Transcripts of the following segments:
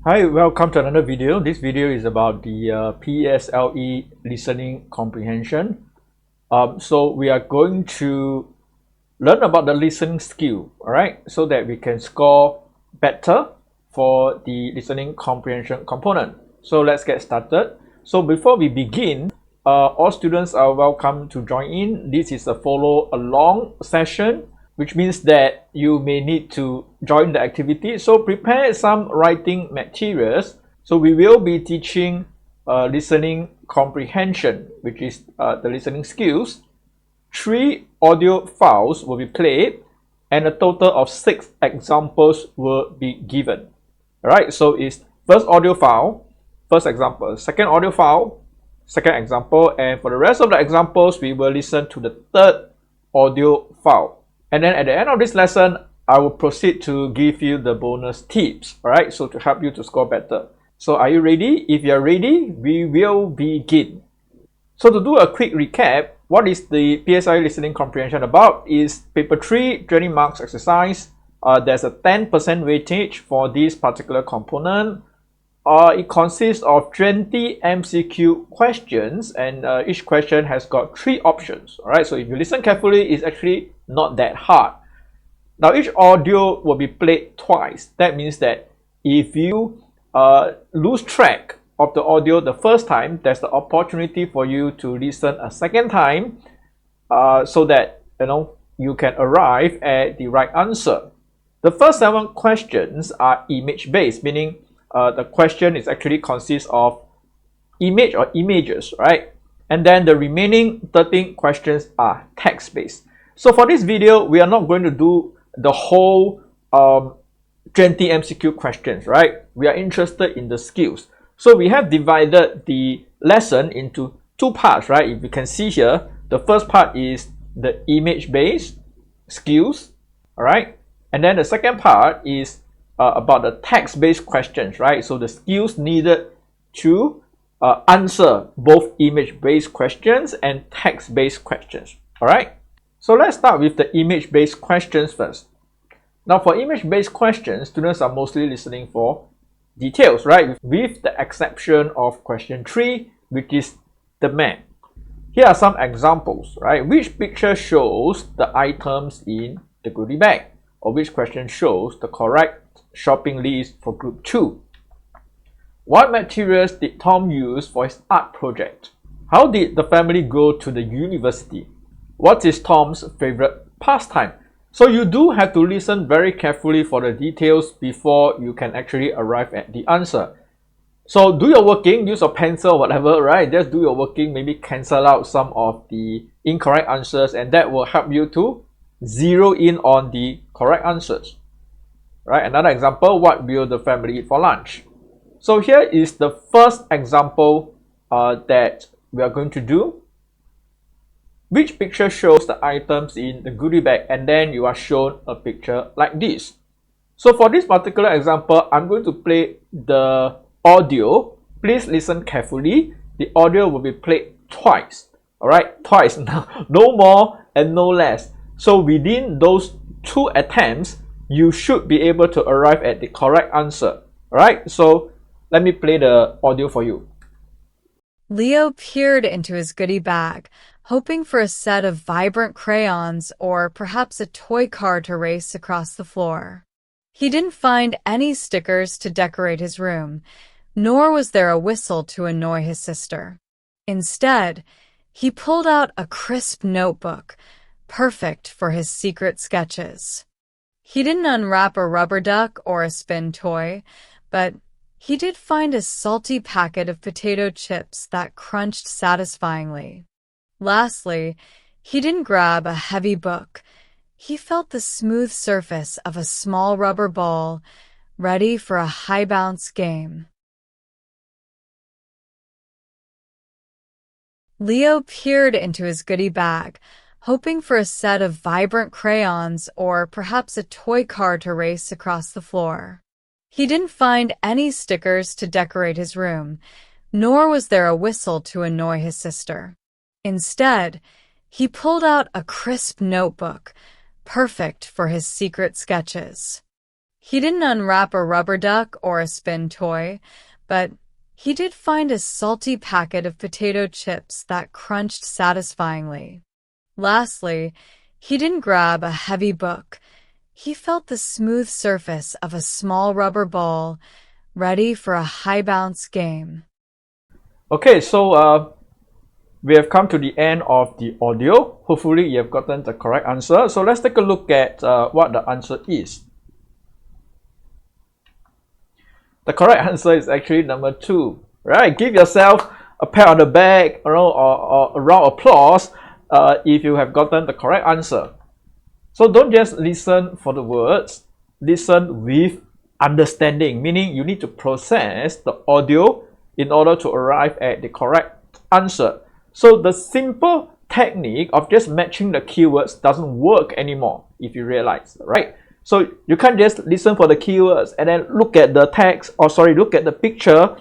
Hi, welcome to another video. This video is about the PSLE Listening Comprehension. So we are going to learn about the listening skill, all right, so that we can score better for the listening comprehension component. So let's get started. So before we begin, all students are welcome to join in. This is a follow along session, which means that you may need to join the activity. So prepare some writing materials. So we will be teaching listening comprehension, which is the listening skills. 3 audio files will be played and a total of 6 examples will be given. Alright, so it's first audio file, first example, second audio file, second example, and for the rest of the examples, we will listen to the third audio file. And then at the end of this lesson, I will proceed to give you the bonus tips, alright, so to help you to score better. So are you ready? If you're ready, we will begin. So to do a quick recap, what is the PSLE listening comprehension about is paper 3, 20 marks exercise. There's a 10% weightage for this particular component. It consists of 20 MCQ questions, and each question has got 3 options. Alright, so if you listen carefully, it's actually not that hard. Now each audio will be played twice. That means that if you lose track of the audio the first time, there's the opportunity for you to listen a second time so that you can arrive at the right answer. The first 7 questions are image based, meaning the question is actually consists of image or images, right? And then the remaining 13 questions are text based. So for this video, we are not going to do the whole 20 MCQ questions, right? We are interested in the skills. So we have divided the lesson into 2 parts, right? If you can see here, the first part is the image based skills, all right? And then the second part is about the text-based questions, right? So the skills needed to answer both image-based questions and text-based questions, all right? So let's start with the image-based questions first. Now for image-based questions, students are mostly listening for details, right? With the exception of question 3, which is the map. Here are some examples, right? Which picture shows the items in the goodie bag? Or which question shows the correct shopping list for group 2? What materials did Tom use for his art project? How did the family go to the university? What is Tom's favorite pastime? So you do have to listen very carefully for the details before you can actually arrive at the answer. So do your working, use a pencil or whatever, right? Just do your working, maybe cancel out some of the incorrect answers, and that will help you to zero in on the correct answers. Right? Another example, what will the family eat for lunch? So here is the first example that we are going to do. Which picture shows the items in the goodie bag? And then you are shown a picture like this. So for this particular example, I'm going to play the audio. Please listen carefully. The audio will be played twice. Alright, twice. No more and no less. So within those 2 attempts, you should be able to arrive at the correct answer. Alright, so let me play the audio for you. Leo peered into his goodie bag, hoping for a set of vibrant crayons or perhaps a toy car to race across the floor. He didn't find any stickers to decorate his room, nor was there a whistle to annoy his sister. Instead, he pulled out a crisp notebook, perfect for his secret sketches. He didn't unwrap a rubber duck or a spin toy, but he did find a salty packet of potato chips that crunched satisfyingly. Lastly, he didn't grab a heavy book. He felt the smooth surface of a small rubber ball, ready for a high-bounce game. Leo peered into his goodie bag, hoping for a set of vibrant crayons or perhaps a toy car to race across the floor. He didn't find any stickers to decorate his room, nor was there a whistle to annoy his sister. Instead, he pulled out a crisp notebook, perfect for his secret sketches. He didn't unwrap a rubber duck or a spin toy, but he did find a salty packet of potato chips that crunched satisfyingly. Lastly, he didn't grab a heavy book. He felt the smooth surface of a small rubber ball, ready for a high-bounce game. Okay, so we have come to the end of the audio. Hopefully you have gotten the correct answer. So let's take a look at what the answer is. The correct answer is actually number 2, right? Give yourself a pat on the back, or a round of applause if you have gotten the correct answer. So don't just listen for the words, listen with understanding, meaning you need to process the audio in order to arrive at the correct answer. So the simple technique of just matching the keywords doesn't work anymore, if you realize, right? So you can't just listen for the keywords and then look at the text, look at the picture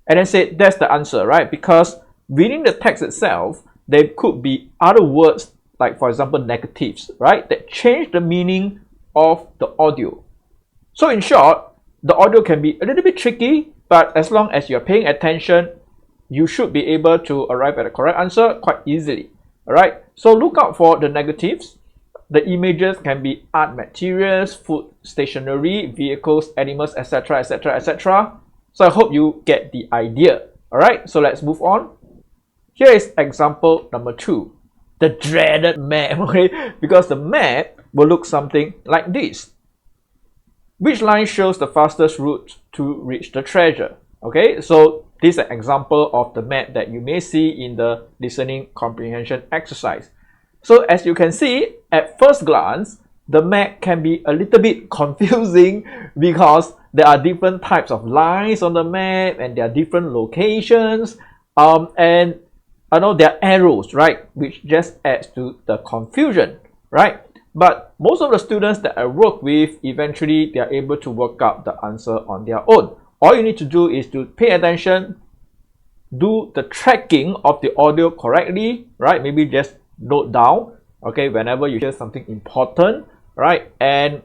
and then say that's the answer, right? Because reading the text itself, there could be other words, like for example negatives, right, that change the meaning of the audio. So in short, the audio can be a little bit tricky, but as long as you're paying attention, you should be able to arrive at the correct answer quite easily. Alright, so look out for the negatives. The images can be art materials, food, stationery, vehicles, animals, etc, etc, etc. So I hope you get the idea. Alright, so let's move on. Here is example number 2. The dreaded map, okay? Because the map will look something like this. Which line shows the fastest route to reach the treasure? Okay, so this is an example of the map that you may see in the listening comprehension exercise. So as you can see, at first glance, the map can be a little bit confusing because there are different types of lines on the map and there are different locations, and I know there are arrows, right, which just adds to the confusion, right? But most of the students that I work with, eventually they are able to work out the answer on their own. All you need to do is to pay attention, do the tracking of the audio correctly, right? Maybe just note down, okay, whenever you hear something important, right? And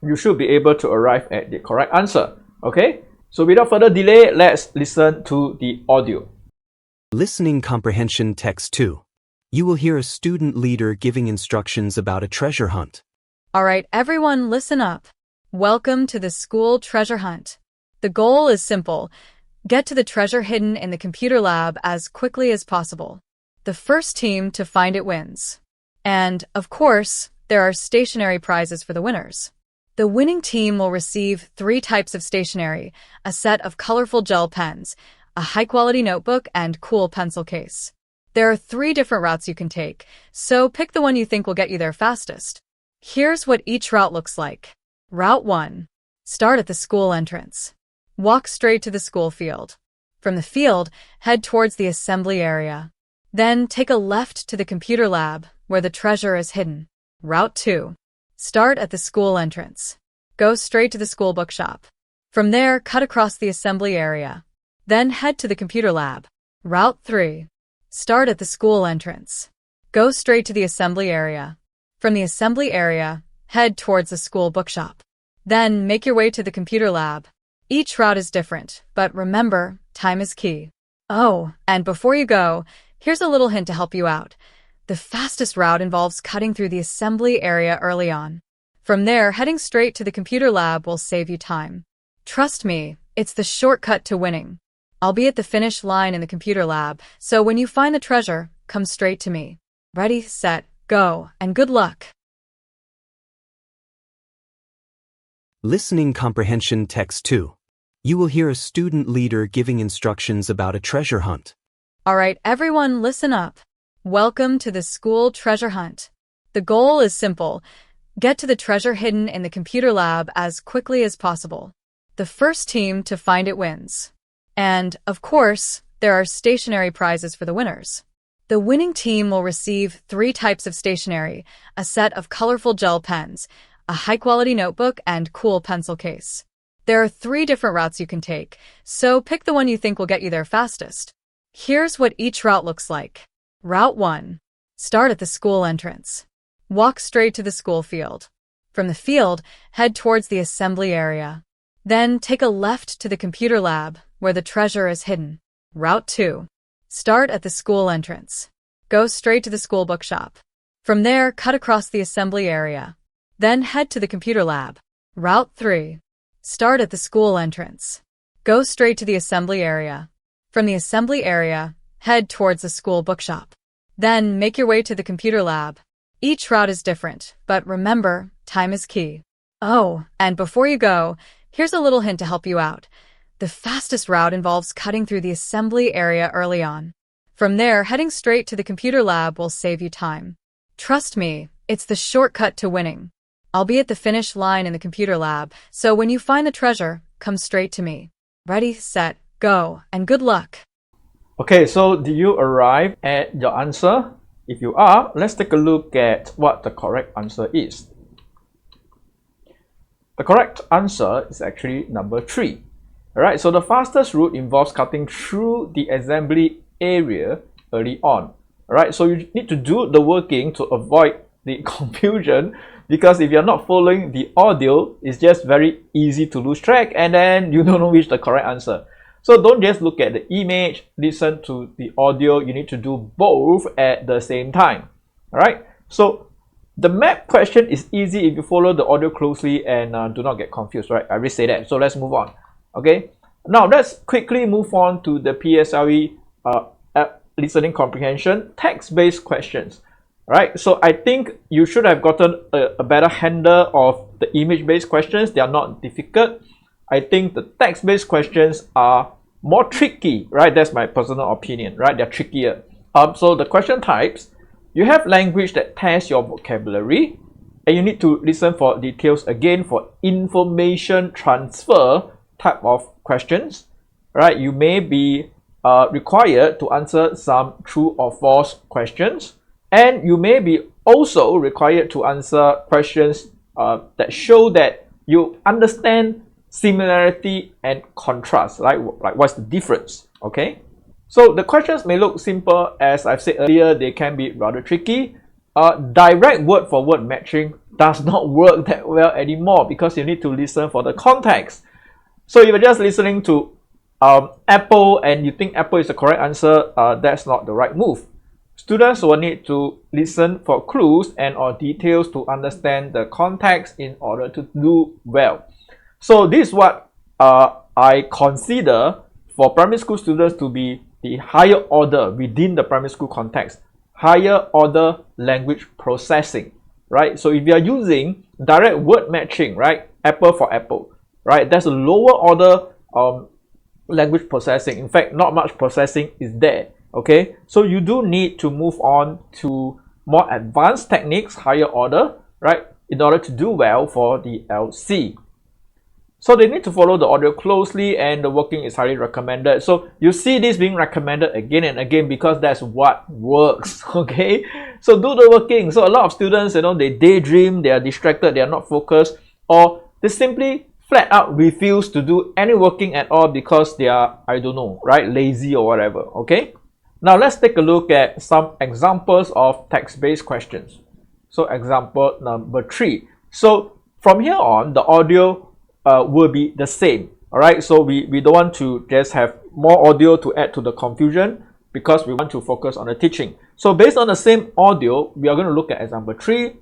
you should be able to arrive at the correct answer, okay? So without further delay, let's listen to the audio. Listening Comprehension Text 2. You will hear a student leader giving instructions about a treasure hunt. All right, everyone, listen up. Welcome to the school treasure hunt. The goal is simple. Get to the treasure hidden in the computer lab as quickly as possible. The first team to find it wins. And, of course, there are stationery prizes for the winners. The winning team will receive 3 types of stationery, a set of colorful gel pens, a high-quality notebook, and cool pencil case. There are 3 different routes you can take, so pick the one you think will get you there fastest. Here's what each route looks like. Route 1. Start at the school entrance. Walk straight to the school field. From the field, head towards the assembly area. Then take a left to the computer lab, where the treasure is hidden. Route 2. Start at the school entrance. Go straight to the school bookshop. From there, cut across the assembly area. Then head to the computer lab. Route 3. Start at the school entrance. Go straight to the assembly area. From the assembly area, head towards the school bookshop. Then make your way to the computer lab. Each route is different, but remember, time is key. Oh, and before you go, here's a little hint to help you out. The fastest route involves cutting through the assembly area early on. From there, heading straight to the computer lab will save you time. Trust me, it's the shortcut to winning. I'll be at the finish line in the computer lab, so when you find the treasure, come straight to me. Ready, set, go, and good luck! Listening Comprehension Text 2. You will hear a student leader giving instructions about a treasure hunt. All right, everyone, listen up. Welcome to the school treasure hunt. The goal is simple. Get to the treasure hidden in the computer lab as quickly as possible. The first team to find it wins. And, of course, there are stationery prizes for the winners. The winning team will receive 3 types of stationery, a set of colorful gel pens, a high-quality notebook, and cool pencil case. There are 3 different routes you can take, so pick the one you think will get you there fastest. Here's what each route looks like. Route 1. Start at the school entrance. Walk straight to the school field. From the field, head towards the assembly area. Then take a left to the computer lab, where the treasure is hidden. Route 2. Start at the school entrance. Go straight to the school bookshop. From there, cut across the assembly area. Then head to the computer lab. Route 3. Start at the school entrance. Go straight to the assembly area. From the assembly area, head towards the school bookshop. Then make your way to the computer lab. Each route is different, but remember, time is key. Oh, and before you go, here's a little hint to help you out. The fastest route involves cutting through the assembly area early on. From there, heading straight to the computer lab will save you time. Trust me, it's the shortcut to winning. I'll be at the finish line in the computer lab, so when you find the treasure, come straight to me. Ready, set, go, and good luck. Okay, so do you arrive at your answer? If you are, let's take a look at what the correct answer is. The correct answer is actually number 3. Alright, so the fastest route involves cutting through the assembly area early on. Alright, so you need to do the working to avoid the confusion, because if you're not following the audio, it's just very easy to lose track and then you don't know which the correct answer. So don't just look at the image, listen to the audio. You need to do both at the same time. Alright, so the map question is easy if you follow the audio closely and do not get confused, right? I already say that. So let's move on. Okay, now let's quickly move on to the PSLE listening comprehension text-based questions. Right, so I think you should have gotten a better handle of the image-based questions. They are not difficult. I think the text-based questions are more tricky, right? That's my personal opinion, right? They're trickier. So the question types, you have language that tests your vocabulary, and you need to listen for details again for information transfer type of questions, right? You may be required to answer some true or false questions, and you may be also required to answer questions that show that you understand similarity and contrast, like what's the difference, okay? So the questions may look simple. As I've said earlier, they can be rather tricky. Direct word-for-word matching does not work that well anymore because you need to listen for the context. So if you're just listening to Apple and you think Apple is the correct answer, that's not the right move. Students will need to listen for clues and or details to understand the context in order to do well. So this is what I consider for primary school students to be the higher order within the primary school context, higher order language processing, right? So if you are using direct word matching, right, apple for apple, right, that's a lower order language processing. In fact, not much processing is there, okay? So you do need to move on to more advanced techniques, higher order, right, in order to do well for the LC. So they need to follow the audio closely and the working is highly recommended. So you see this being recommended again and again because that's what works, okay? So do the working. So a lot of students, they daydream, they are distracted, they are not focused, or they simply flat out refuse to do any working at all because they are, I don't know, right, lazy or whatever, okay? Now let's take a look at some examples of text-based questions. So example number 3. So from here on, the audio will be the same. All right, so we don't want to just have more audio to add to the confusion because we want to focus on the teaching. So based on the same audio, we are going to look at example 3,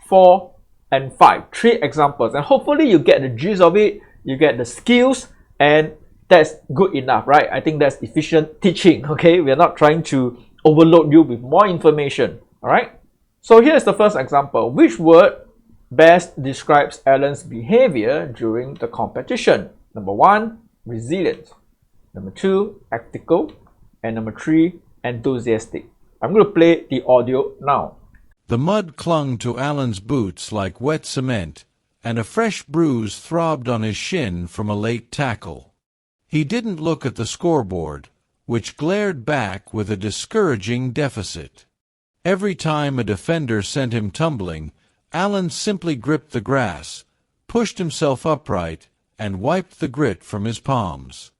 4, and 5. 3 examples, and hopefully you get the gist of it, you get the skills, and that's good enough, right? I think that's efficient teaching, okay? We are not trying to overload you with more information, all right? So here's the first example. Which word best describes Alan's behavior during the competition? Number 1, resilient. Number 2, ethical. And number 3, enthusiastic. I'm going to play the audio now. The mud clung to Alan's boots like wet cement, and a fresh bruise throbbed on his shin from a late tackle. He didn't look at the scoreboard, which glared back with a discouraging deficit. Every time a defender sent him tumbling, Alan simply gripped the grass, pushed himself upright, and wiped the grit from his palms.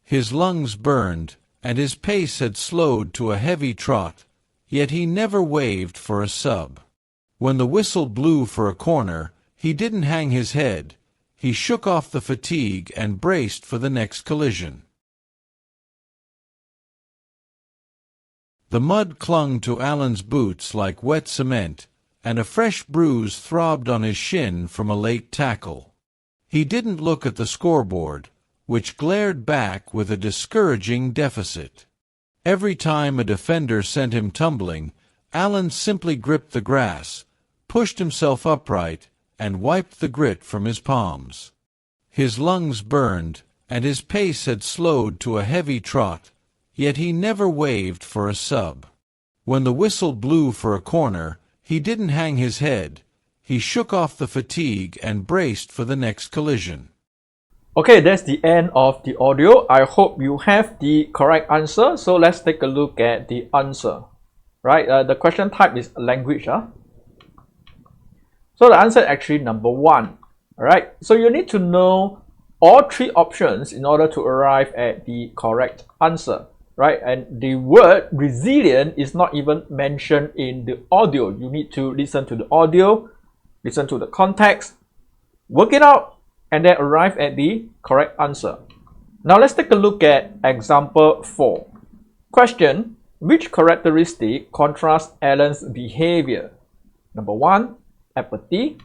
His lungs burned, and his pace had slowed to a heavy trot, yet he never waved for a sub. When the whistle blew for a corner, He didn't hang his head. He shook off the fatigue and braced for the next collision. The mud clung to Alan's boots like wet cement, and a fresh bruise throbbed on his shin from a late tackle. He didn't look at the scoreboard, which glared back with a discouraging deficit. Every time a defender sent him tumbling, Alan simply gripped the grass, pushed himself upright, and wiped the grit from his palms. His lungs burned, and his pace had slowed to a heavy trot, yet he never waved for a sub. When the whistle blew for a corner, he didn't hang his head. He shook off the fatigue and braced for the next collision. Okay, that's the end of the audio. I hope you have the correct answer. So let's take a look at the answer. Right, the question type is language. So the answer is actually number 1. Alright, so you need to know all 3 options in order to arrive at the correct answer. Right, and the word resilient is not even mentioned in the audio. You need to listen to the audio, listen to the context, work it out, and then arrive at the correct answer. Now let's take a look at example 4. Question: which characteristic contrasts Alan's behavior? Number 1, apathy.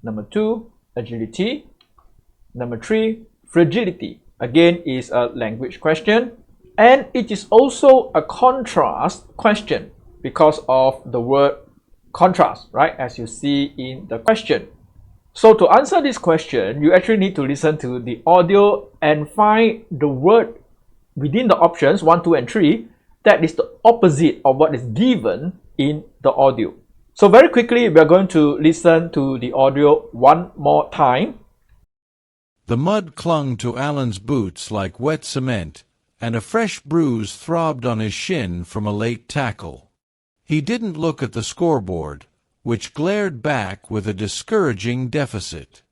Number 2, agility. Number 3, fragility. Again, is a language question. And it is also a contrast question because of the word contrast, right, as you see in the question. So to answer this question, you actually need to listen to the audio and find the word within the options 1, 2, and 3 that is the opposite of what is given in the audio. So very quickly, we are going to listen to the audio one more time. The mud clung to Alan's boots like wet cement, and a fresh bruise throbbed on his shin from a late tackle. He didn't look at the scoreboard, which glared back with a discouraging deficit.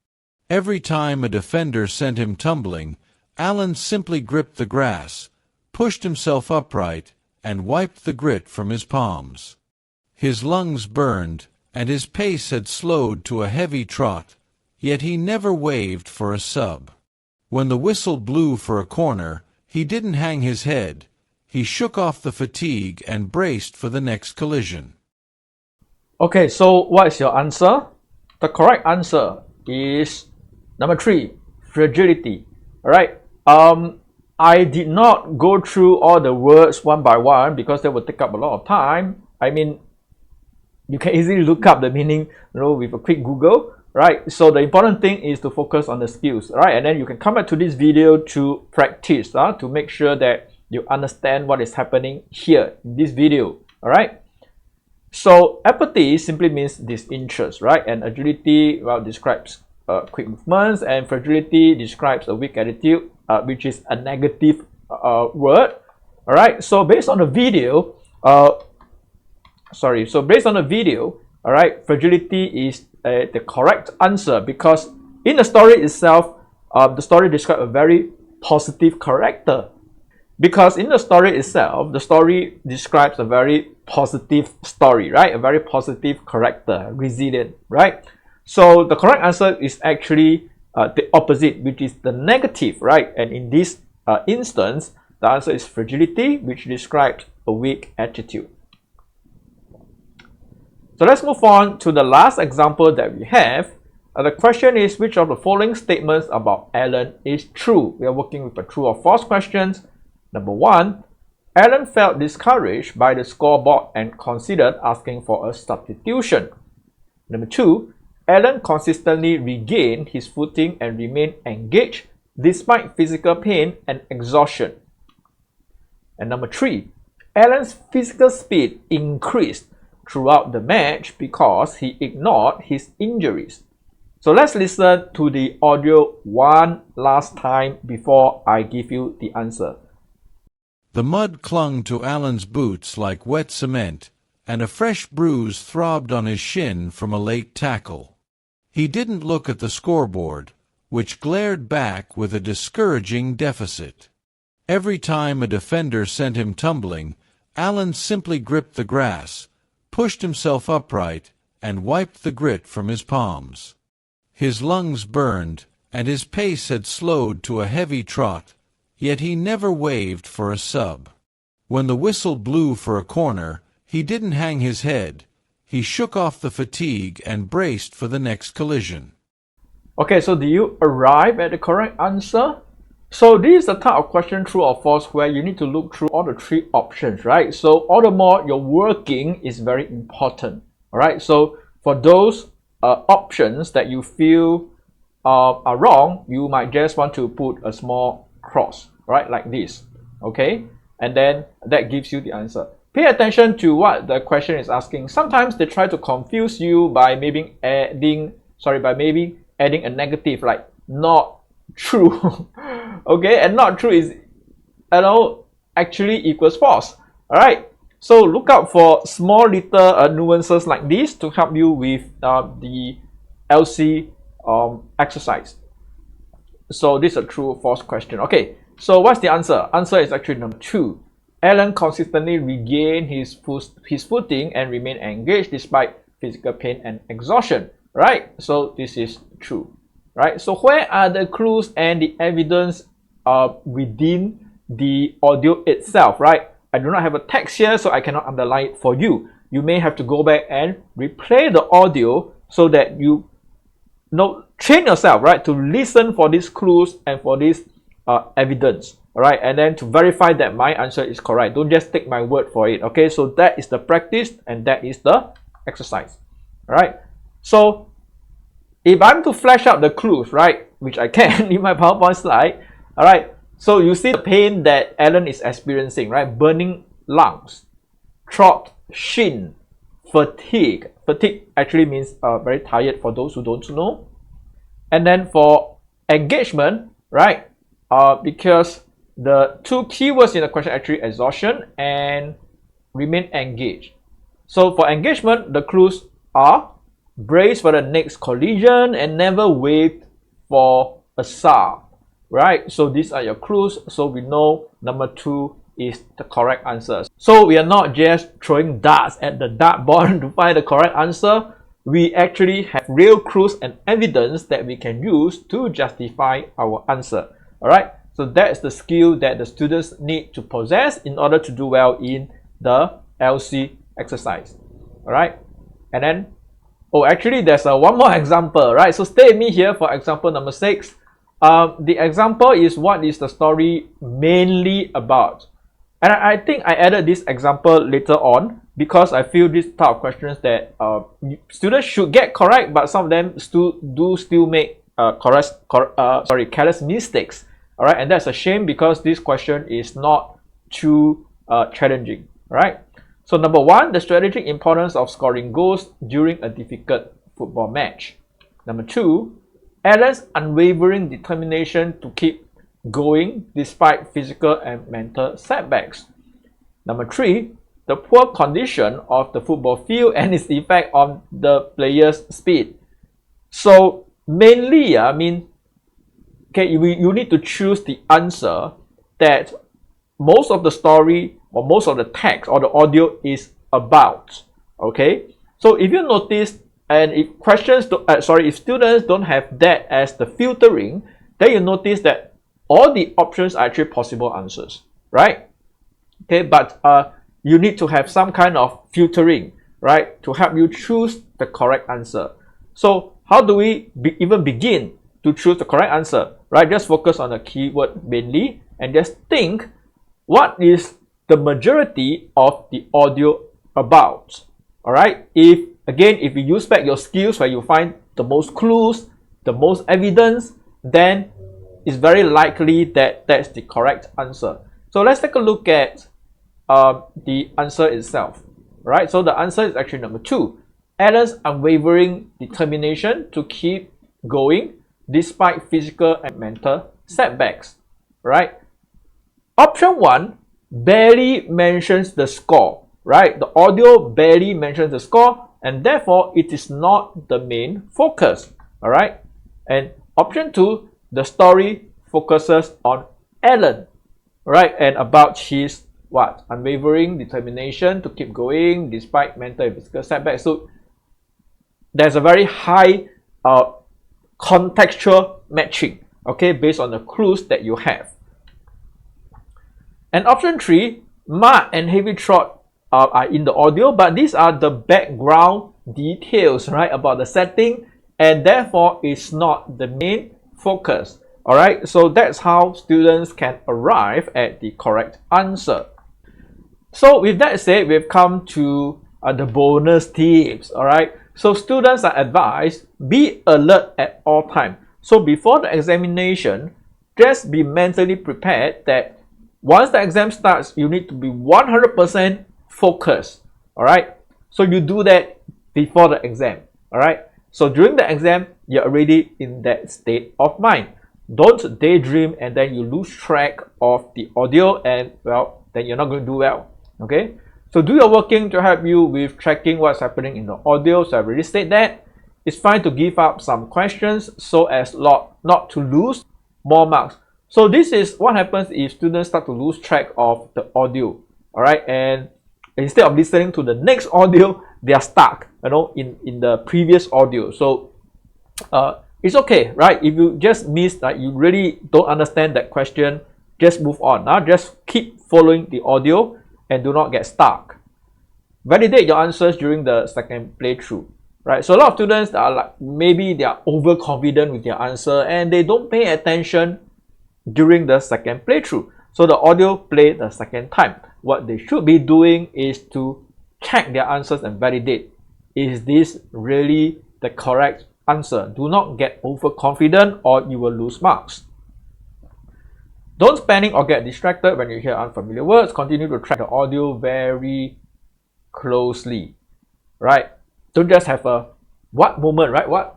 Every time a defender sent him tumbling, Alan simply gripped the grass, pushed himself upright, and wiped the grit from his palms. His lungs burned, and his pace had slowed to a heavy trot, yet he never waved for a sub. When the whistle blew for a corner, he didn't hang his head. He shook off the fatigue and braced for the next collision. Okay, so what is your answer? The correct answer is number 3, fragility. Alright, I did not go through all the words one by one because that would take up a lot of time. I mean, you can easily look up the meaning, with a quick Google. Right, so the important thing is to focus on the skills, right? And then you can come back to this video to practice, to make sure that you understand what is happening here in this video. All right. So apathy simply means disinterest, right? And agility, well, describes quick movements, and fragility describes a weak attitude, which is a negative word. All right. So based on the video, all right, fragility is the correct answer because in the story itself, the story describes a very positive character. Because in the story itself, the story describes a very positive story, right? A very positive character, resilient, right? So the correct answer is actually the opposite, which is the negative, right? And in this instance, the answer is fragility, which describes a weak attitude. So let's move on to the last example that we have. The question is, which of the following statements about Alan is true? We are working with a true or false questions. Number 1, Alan felt discouraged by the scoreboard and considered asking for a substitution. Number 2, Alan consistently regained his footing and remained engaged despite physical pain and exhaustion. And number 3, Alan's physical speed increased throughout the match because he ignored his injuries. So let's listen to the audio one last time before I give you the answer. The mud clung to Alan's boots like wet cement, and a fresh bruise throbbed on his shin from a late tackle. He didn't look at the scoreboard, which glared back with a discouraging deficit. Every time a defender sent him tumbling, Alan simply gripped the grass, pushed himself upright, and wiped the grit from his palms. His lungs burned, and his pace had slowed to a heavy trot, yet he never waved for a sub. When the whistle blew for a corner, he didn't hang his head. He shook off the fatigue and braced for the next collision. Okay, so do you arrive at the correct answer? So this is the type of question, true or false, where you need to look through all the three options, right? So all the more your working is very important, all right? So for those options that you feel are wrong, you might just want to put a small cross, right, like this, okay? And then that gives you the answer. Pay attention to what the question is asking. Sometimes they try to confuse you by maybe adding a negative, like not true. Okay, and not true is, actually equals false. All right, so look out for small little nuances like this to help you with the LC exercise. So this is a true or false question. Okay, so what's the answer? Answer is actually number 2. Alan consistently regained his footing and remained engaged despite physical pain and exhaustion. Right? So this is true. Right? So where are the clues and the evidence within the audio itself? Right? I do not have a text here, so I cannot underline it for you. You may have to go back and replay the audio so that you train yourself, right, to listen for these clues and for this evidence. All right, and then to verify that my answer is correct. Don't just take my word for it. Okay, so that is the practice and that is the exercise. All right, so if I'm to flash out the clues, right, which I can in my PowerPoint slide, all right, so you see the pain that Alan is experiencing, right? Burning lungs, throat, shin, fatigue. Fatigue actually means very tired for those who don't know. And then for engagement, right, because the two keywords in the question actually exhaustion and remain engaged. So for engagement, the clues are brace for the next collision and never wait for a sub, right? So these are your clues. So we know number 2 is the correct answer. So we are not just throwing darts at the dartboard to find the correct answer. We actually have real clues and evidence that we can use to justify our answer. All right. So that is the skill that the students need to possess in order to do well in the LC exercise. All right. And then, actually there's one more example, right? So stay with me here for example number 6. The example is what is the story mainly about? And I think I added this example later on because I feel this type of questions that students should get correct, but some of them still make careless mistakes. All right, and that's a shame because this question is not too challenging. All right. So number 1, the strategic importance of scoring goals during a difficult football match. Number 2, Alan's unwavering determination to keep going despite physical and mental setbacks. Number 3, the poor condition of the football field and its effect on the player's speed. So mainly, you need to choose the answer that most of the story or most of the text or the audio is about. Okay, so if you notice, and if students don't have that as the filtering, then you notice that all the options are actually possible answers, right? Okay, but you need to have some kind of filtering, right, to help you choose the correct answer. So how do we even begin to choose the correct answer, right? Just focus on the keyword mainly and just think, what is the majority of the audio about? All right, if you use back your skills where you find the most clues, the most evidence, then it's very likely that that's the correct answer. So let's take a look at the answer itself. Right, so the answer is actually number 2. Alan's unwavering determination to keep going despite physical and mental setbacks. Right, option 1 barely mentions the score. Right, the audio barely mentions the score, and therefore it is not the main focus. All right, and option 2, the story focuses on Alan, right, and about his unwavering determination to keep going despite mental and physical setbacks. So there's a very high contextual matching, okay, based on the clues that you have. And option 3, mud and heavy thought are in the audio, but these are the background details, right, about the setting, and therefore it's not the main focus. All right, so that's how students can arrive at the correct answer. So with that said, we've come to the bonus tips. All right, so students are advised, be alert at all times. So before the examination, just be mentally prepared that once the exam starts, you need to be 100% focused. All right, so you do that before the exam. All right, so during the exam, you're already in that state of mind. Don't daydream and then you lose track of the audio, and well, then you're not going to do well. Okay, so do your working to help you with tracking what's happening in the audio. So I've already said that it's fine to give up some questions so as not to lose more marks. So this is what happens if students start to lose track of the audio. All right, and instead of listening to the next audio, they are stuck, you know, in the previous audio. So it's okay, right? If you just miss, like you really don't understand that question, just move on. Now just keep following the audio and do not get stuck. Validate your answers during the second playthrough, right? So a lot of students are like, maybe they are overconfident with their answer and they don't pay attention during the second playthrough. So the audio play the second time. What they should be doing is to check their answers and validate. Is this really the correct answer? Do not get overconfident or you will lose marks. Don't panic or get distracted when you hear unfamiliar words. Continue to track the audio very closely, right? Don't just have a what moment, right? What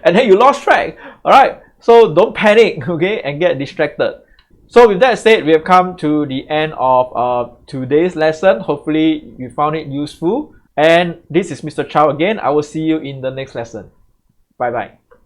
and then you lost track. All right, so don't panic, okay, and get distracted. So with that said, we have come to the end of today's lesson. Hopefully you found it useful, and this is Mr. Chow again. I will see you in the next lesson. Bye bye.